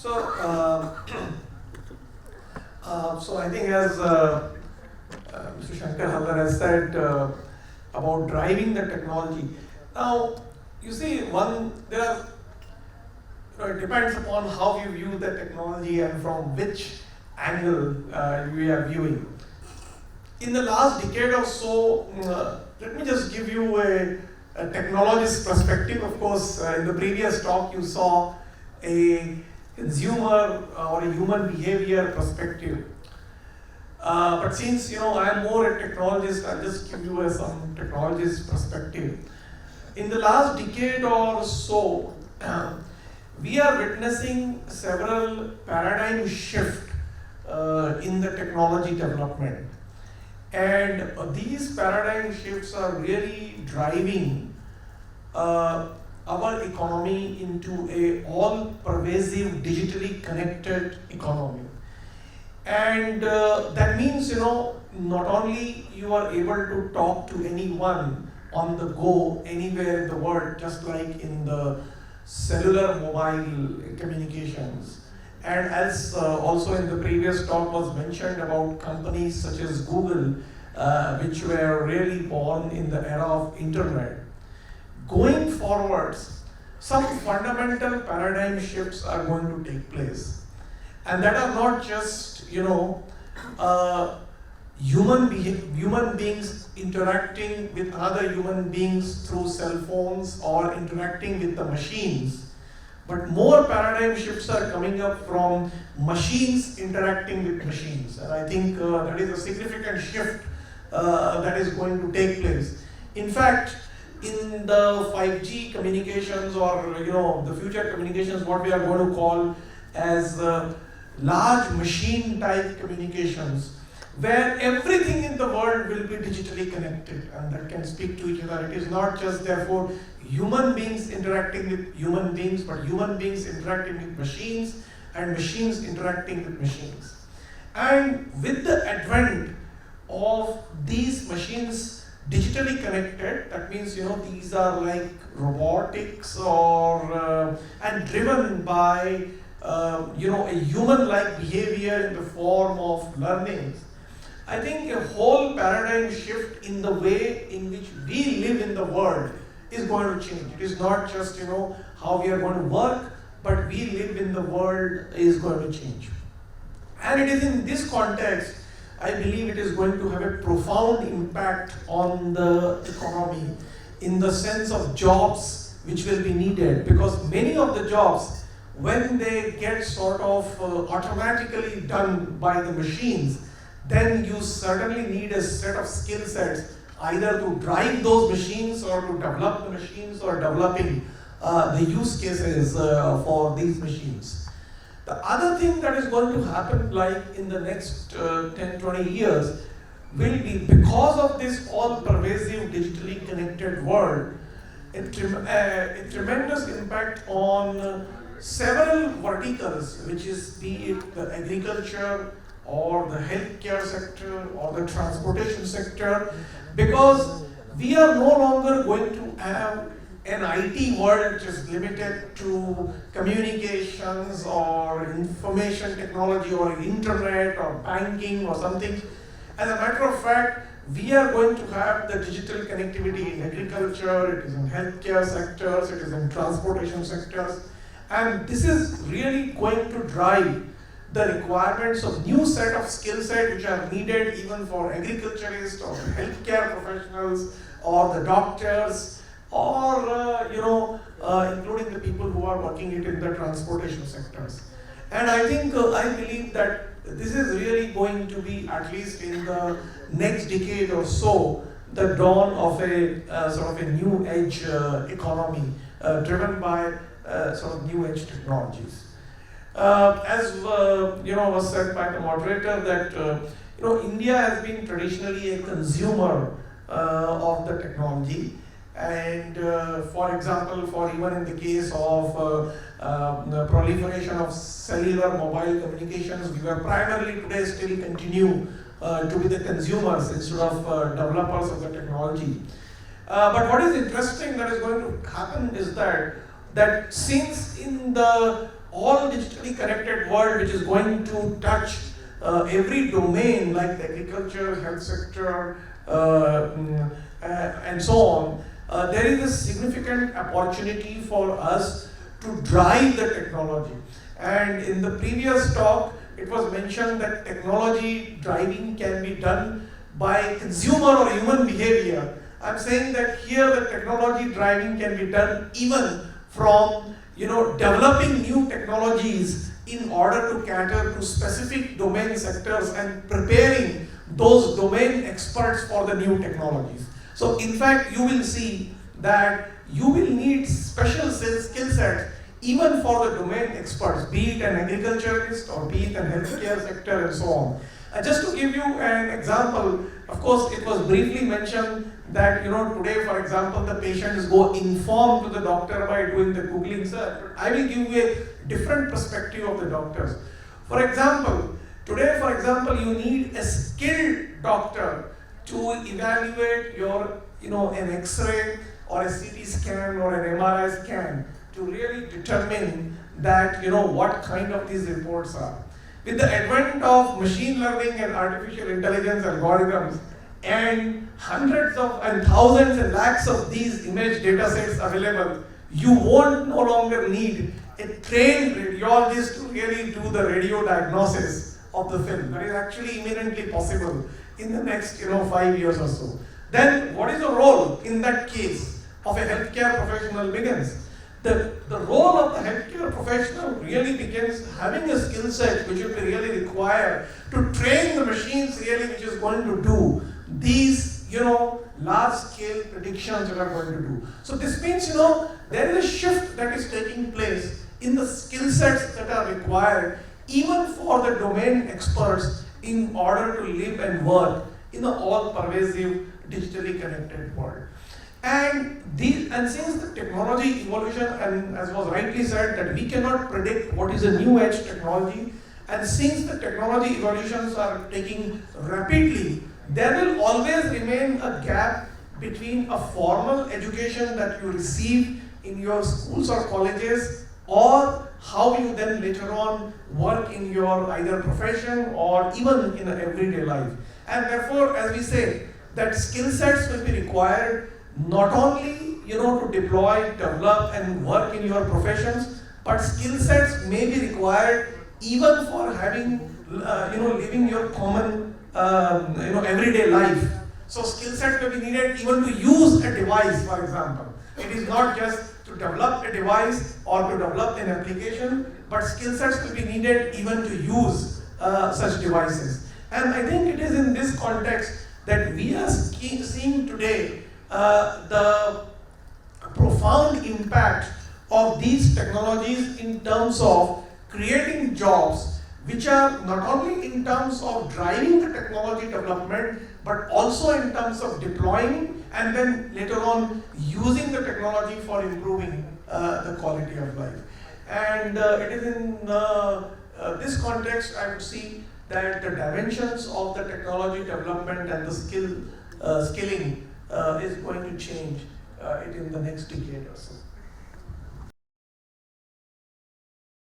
So, so I think as Mr. Shankar Halder has said about driving the technology. Now, you see, there are, it depends upon how you view the technology and from which angle we are viewing. In the last decade or so, let me just give you a technologist perspective. Of course, in the previous talk, you saw a consumer or a human behavior perspective. But since I am more a technologist, I'll just give you some technologist perspective. In the last decade or so, we are witnessing several paradigm shift in the technology development. And these paradigm shifts are really driving our economy into a all-pervasive, digitally connected economy. And that means, not only you are able to talk to anyone on the go, anywhere in the world, just like in the cellular mobile communications. And as also in the previous talk was mentioned about companies such as Google, which were really born in the era of internet. Going forwards, some fundamental paradigm shifts are going to take place. And that are not just, human beings interacting with other human beings through cell phones or interacting with the machines, but more paradigm shifts are coming up from machines interacting with machines. And I think that is a significant shift that is going to take place. In fact, in the 5G communications or the future communications, what we are going to call as large machine type communications, where everything in the world will be digitally connected and that can speak to each other. It is not just therefore human beings interacting with human beings, but human beings interacting with machines and machines interacting with machines. And with the advent of these machines digitally connected, that means these are like robotics or and driven by a human-like behavior in the form of learning. I think a whole paradigm shift in the way in which we live in the world is going to change. It is not just how we are going to work, but we live in the world is going to change. And it is in this context, I believe it is going to have a profound impact on the economy in the sense of jobs which will be needed, because many of the jobs, when they get sort of automatically done by the machines, then you certainly need a set of skill sets either to drive those machines or to develop the machines or developing the use cases for these machines. The other thing that is going to happen like in the next 10-20 years will be, because of this all-pervasive digitally connected world, a tremendous impact on several verticals, which is be it the agriculture or the healthcare sector or the transportation sector, because we are no longer going to have an IT world which is limited to communications or information technology or internet or banking or something. As a matter of fact, we are going to have the digital connectivity in agriculture, it is in healthcare sectors, it is in transportation sectors, and this is really going to drive the requirements of new set of skill set which are needed even for agriculturists or healthcare professionals or the doctors or including the people who are working it in the transportation sectors. And I think, I believe that this is really going to be, at least in the next decade or so, the dawn of a sort of a new age economy driven by sort of new age technologies. As was said by the moderator that India has been traditionally a consumer of the technology, and for example, for even in the case of the proliferation of cellular mobile communications, we were primarily today still continue to be the consumers instead of developers of the technology. But what is interesting that is going to happen is that since in the all digitally connected world which is going to touch every domain like the agriculture, health sector, and so on, there is a significant opportunity for us to drive the technology. And in the previous talk, it was mentioned that technology driving can be done by consumer or human behavior. I'm saying that here the technology driving can be done even from developing new technologies in order to cater to specific domain sectors and preparing those domain experts for the new technologies. So in fact, you will see that you will need special skill sets even for the domain experts, be it an agriculturalist or be it an healthcare sector and so on. Just to give you an example, of course, it was briefly mentioned that today, for example, the patients go informed to the doctor by doing the Googling search. But I will give you a different perspective of the doctors. For example, today, you need a skilled doctor to evaluate your, an X-ray or a CT scan or an MRI scan to really determine that, what kind of these reports are. With the advent of machine learning and artificial intelligence algorithms and hundreds of and thousands and lakhs of these image data sets available, you won't no longer need a trained radiologist to really do the radio diagnosis of the film. That is actually imminently possible in the next 5 years or so. Then what is the role in that case of a healthcare professional begins? The role of the healthcare professional really begins having a skill set which will be really required to train the machines really which is going to do these large scale predictions that are going to do. So this means there is a shift that is taking place in the skill sets that are required even for the domain experts in order to live and work in an all pervasive digitally connected world. And since the technology evolution, and as was rightly said, that we cannot predict what is a new age technology, and since the technology evolutions are taking rapidly, there will always remain a gap between a formal education that you receive in your schools or colleges, or how you then later on work in your either profession or even in everyday life. And therefore, as we say, that skill sets will be required not only to deploy, develop and work in your professions, but skill sets may be required even for having living your common everyday life. So skill sets will be needed even to use a device, for example. It is not just to develop a device or to develop an application, but skill sets will be needed even to use such devices. And I think it is in this context that we are seeing today the profound impact of these technologies in terms of creating jobs which are not only in terms of driving the technology development, but also in terms of deploying and then later on using the technology for improving the quality of life. And it is in this context I would see that the dimensions of the technology development and the skilling is going to change it in the next decade or so.